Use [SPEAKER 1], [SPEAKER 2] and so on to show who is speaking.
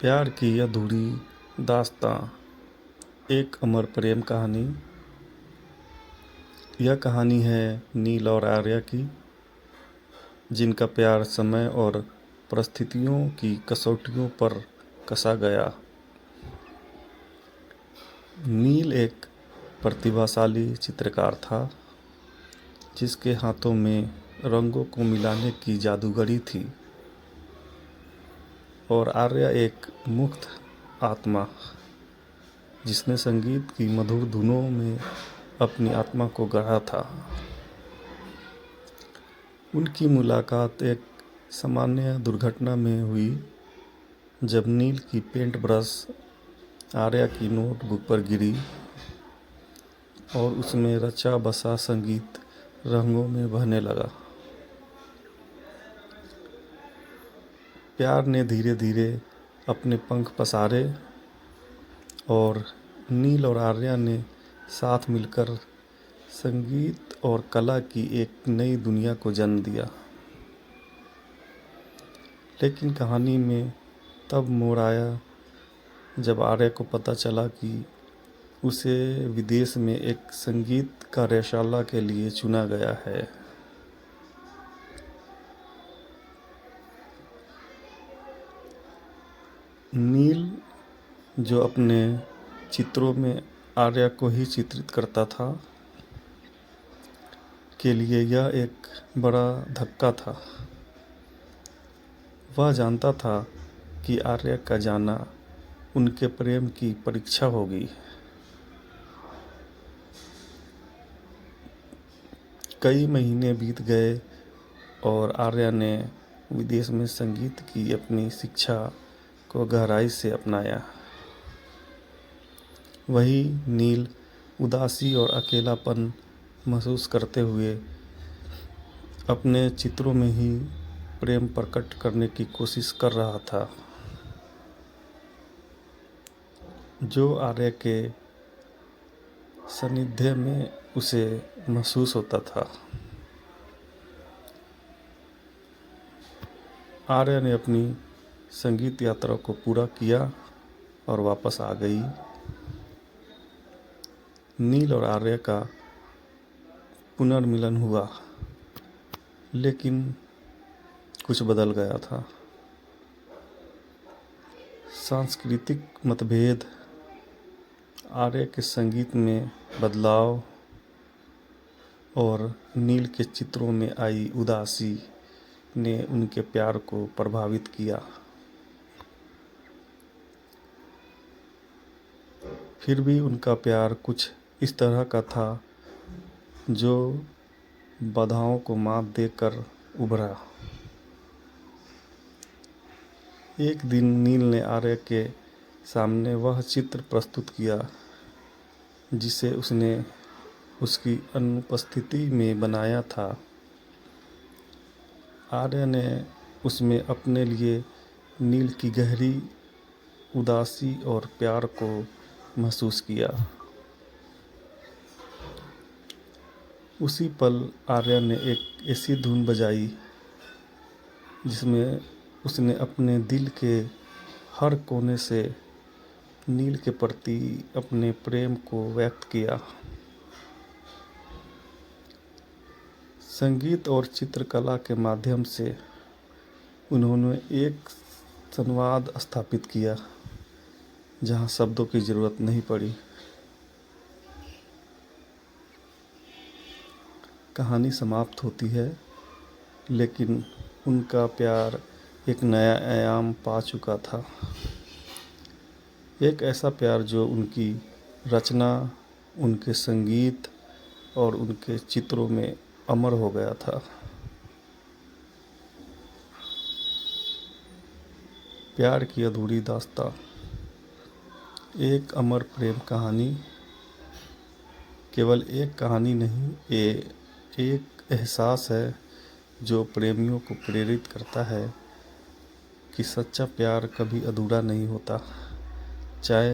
[SPEAKER 1] प्यार की अधूरी दास्तां, एक अमर प्रेम कहानी। यह कहानी है नील और आर्या की, जिनका प्यार समय और परिस्थितियों की कसौटियों पर कसा गया। नील एक प्रतिभाशाली चित्रकार था, जिसके हाथों में रंगों को मिलाने की जादूगरी थी, और आर्या एक मुक्त आत्मा, जिसने संगीत की मधुर धुनों में अपनी आत्मा को गढ़ा था। उनकी मुलाकात एक सामान्य दुर्घटना में हुई, जब नील की पेंट ब्रश आर्या की नोटबुक पर गिरी और उसमें रचा बसा संगीत रंगों में बहने लगा। प्यार ने धीरे धीरे अपने पंख पसारे और नील और आर्या ने साथ मिलकर संगीत और कला की एक नई दुनिया को जन्म दिया। लेकिन कहानी में तब मोड़ आया जब आर्या को पता चला कि उसे विदेश में एक संगीत कार्यशाला के लिए चुना गया है। नील, जो अपने चित्रों में आर्या को ही चित्रित करता था, के लिए यह एक बड़ा धक्का था। वह जानता था कि आर्या का जाना उनके प्रेम की परीक्षा होगी। कई महीने बीत गए और आर्या ने विदेश में संगीत की अपनी शिक्षा को गहराई से अपनाया। वही नील उदासी और अकेलापन महसूस करते हुए अपने चित्रों में ही प्रेम प्रकट करने की कोशिश कर रहा था, जो आर्या के सानिध्य में उसे महसूस होता था। आर्या ने अपनी संगीत यात्रा को पूरा किया और वापस आ गई। नील और आर्या का पुनर्मिलन हुआ, लेकिन कुछ बदल गया था। सांस्कृतिक मतभेद, आर्या के संगीत में बदलाव और नील के चित्रों में आई उदासी ने उनके प्यार को प्रभावित किया। फिर भी उनका प्यार कुछ इस तरह का था, जो बाधाओं को मात देकर उभरा। एक दिन नील ने आर्या के सामने वह चित्र प्रस्तुत किया जिसे उसने उसकी अनुपस्थिति में बनाया था। आर्या ने उसमें अपने लिए नील की गहरी उदासी और प्यार को महसूस किया। उसी पल आर्या ने एक ऐसी धुन बजाई जिसमें उसने अपने दिल के हर कोने से नील के प्रति अपने प्रेम को व्यक्त किया। संगीत और चित्रकला के माध्यम से उन्होंने एक संवाद स्थापित किया, जहां शब्दों की जरूरत नहीं पड़ी। कहानी समाप्त होती है, लेकिन उनका प्यार एक नया आयाम पा चुका था। एक ऐसा प्यार जो उनकी रचना, उनके संगीत और उनके चित्रों में अमर हो गया था। प्यार की अधूरी दास्तां, एक अमर प्रेम कहानी, केवल एक कहानी नहीं, ये एक एहसास है जो प्रेमियों को प्रेरित करता है कि सच्चा प्यार कभी अधूरा नहीं होता, चाहे